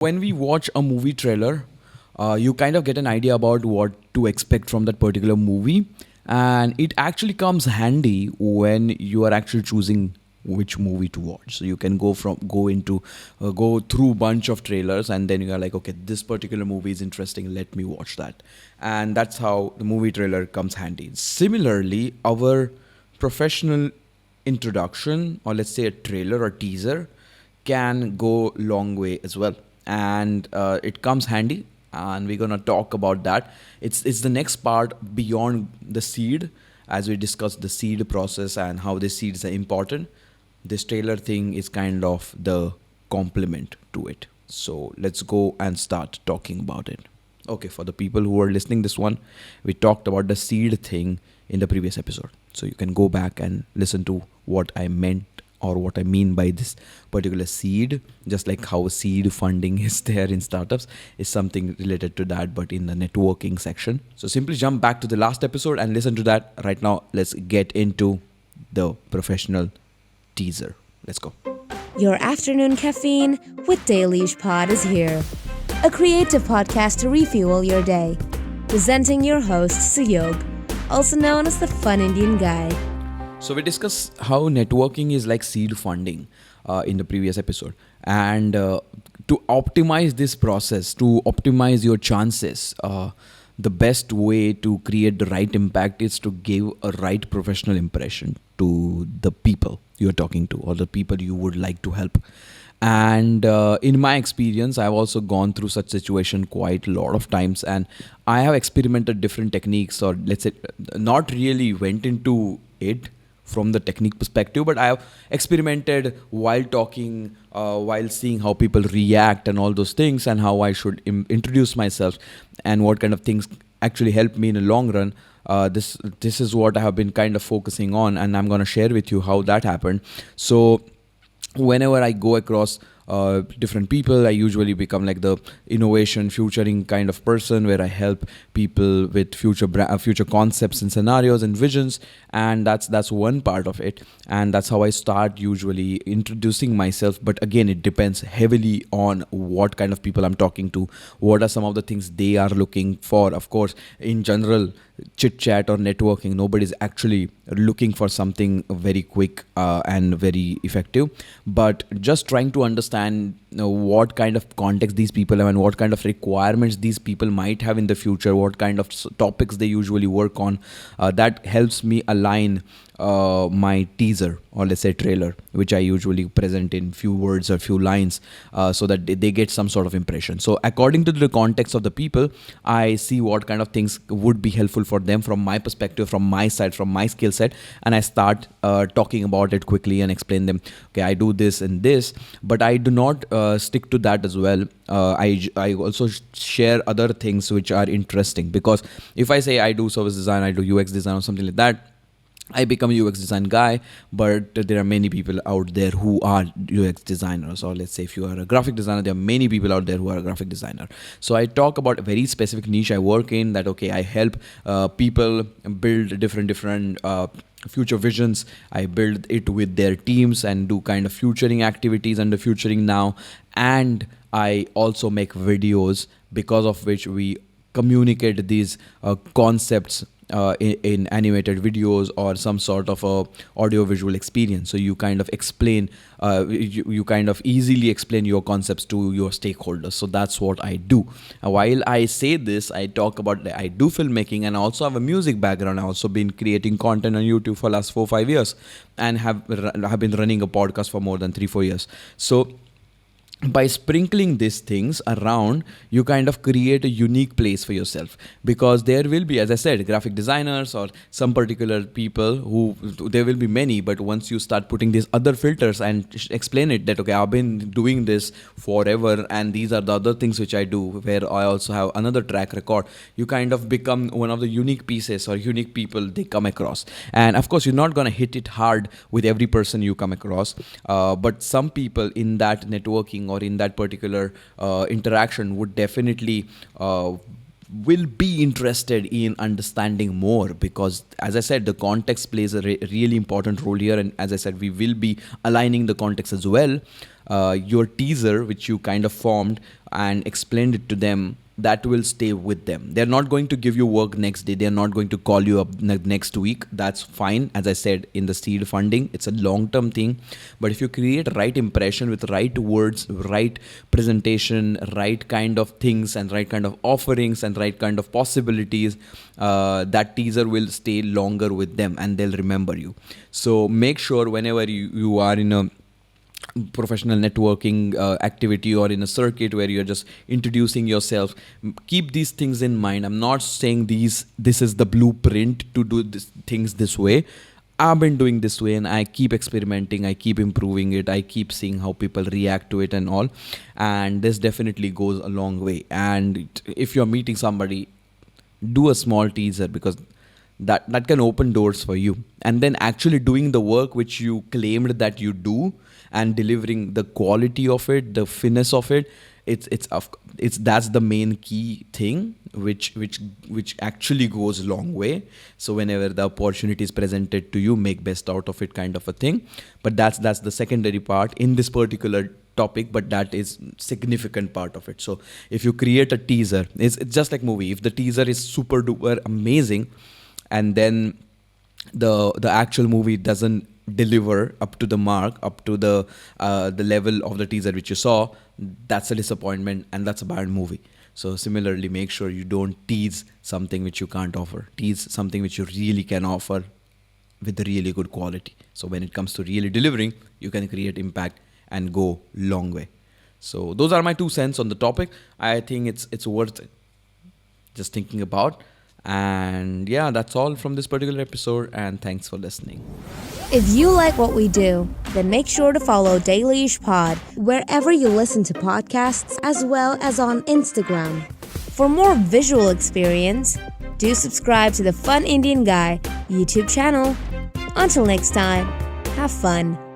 When we watch a movie trailer, you kind of get an idea about what to expect from that particular movie, and it actually comes handy when you are actually choosing which movie to watch. So you can go through bunch of trailers, and then you are like, okay, this particular movie is interesting, let me watch that. And that's how the movie trailer comes handy. Similarly, our professional introduction, or let's say a trailer or teaser, can go long way as well, and it comes handy, and we're gonna talk about that. It's the next part beyond the seed, as we discussed the seed process and how the seeds are important. This trailer thing is kind of the complement to it. So let's go and start talking about it. Okay, for the people who are listening this one, we talked about the seed thing in the previous episode, so you can go back and listen to what I meant or what I mean by this particular seed. Just like how seed funding is there in startups, is something related to that, but in the networking section. So simply jump back to the last episode and listen to that. Right now, let's get into the professional teaser. Let's go. Your afternoon caffeine with Daily's Pod is here. A creative podcast to refuel your day. Presenting your host, Suyog, also known as the Fun Indian Guy. So we discussed how networking is like seed funding in the previous episode. And to optimize this process, to optimize your chances, the best way to create the right impact is to give a right professional impression to the people you're talking to or the people you would like to help. And in my experience, I've also gone through such situation quite a lot of times, and I have experimented different techniques, or let's say not really went into it from the technique perspective, but I have experimented while talking, while seeing how people react and all those things, and how I should introduce myself, and what kind of things actually help me in the long run. This is what I have been kind of focusing on, and I'm going to share with you how that happened. So whenever I go across different people, I usually become like the innovation futuring kind of person, where I help people with future concepts and scenarios and visions, and that's one part of it, and that's how I start usually introducing myself. But again, it depends heavily on what kind of people I'm talking to, what are some of the things they are looking for. Of course, in general, chit chat or networking, nobody's actually looking for something very quick and very effective, but just trying to understand what kind of context these people have, and what kind of requirements these people might have in the future, what kind of topics they usually work on. That helps me align my teaser, or let's say trailer, which I usually present in few words or few lines, so that they get some sort of impression. So according to the context of the people, I see what kind of things would be helpful for them from my perspective, from my side, from my skill set, and I start talking about it quickly and explain them, okay, I do this and this, but I do not stick to that as well. I also share other things which are interesting, because if I say I do service design, I do UX design or something like that, I become a UX design guy, but there are many people out there who are UX designers. Or let's say if you are a graphic designer, there are many people out there who are a graphic designer. So I talk about a very specific niche I work in, that, okay, I help people build different future visions. I build it with their teams and do kind of futuring activities under futuring now. And I also make videos, because of which we communicate these concepts in animated videos or some sort of a audio visual experience. So you kind of explain, you kind of easily explain your concepts to your stakeholders. So that's what I do. While I say this, I talk about I do filmmaking, and I also have a music background. I've also been creating content on YouTube for last 4-5 years, and have been running a podcast for more than 3-4 years. So by sprinkling these things around, you kind of create a unique place for yourself, because there will be, as I said, graphic designers or some particular people who, there will be many, but once you start putting these other filters and explain it that, okay, I've been doing this forever, and these are the other things which I do, where I also have another track record, you kind of become one of the unique pieces or unique people they come across. And of course, you're not going to hit it hard with every person you come across, but some people in that networking or in that particular interaction would definitely will be interested in understanding more, because as I said, the context plays a really important role here, and as I said, we will be aligning the context as well. your teaser, which you kind of formed and explained it to them, that will stay with them. They're not going to give you work next day. They're not going to call you up next week. That's fine. As I said, in the seed funding, it's a long-term thing. But if you create right impression with right words, right presentation, right kind of things and right kind of offerings and right kind of possibilities, that teaser will stay longer with them and they'll remember you. So make sure whenever you are in a professional networking activity or in a circuit where you're just introducing yourself, keep these things in mind. I'm not saying this is the blueprint to do things this way. I've been doing this way and I keep experimenting, I keep improving it, I keep seeing how people react to it and all, and this definitely goes a long way. And if you're meeting somebody, do a small teaser, because that can open doors for you. And then actually doing the work which you claimed that you do and delivering the quality of it, the finesse of it, it's that's the main key thing which actually goes a long way. So whenever the opportunity is presented to you, make best out of it, kind of a thing. But that's the secondary part in this particular topic, but that is significant part of it. So if you create a teaser, it's just like movie. If the teaser is super duper amazing and then the actual movie doesn't deliver up to the mark, up to the level of the teaser which you saw, that's a disappointment and that's a bad movie. So similarly, make sure you don't tease something which you can't offer. Tease something which you really can offer with really good quality. So when it comes to really delivering, you can create impact and go long way. So those are my 2 cents on the topic. I think it's worth it just thinking about. And yeah, that's all from this particular episode, and thanks for listening. If you like what we do, then make sure to follow Dailyish Pod wherever you listen to podcasts, as well as on Instagram. For more visual experience, do subscribe to the Fun Indian Guy YouTube channel. Until next time, have fun.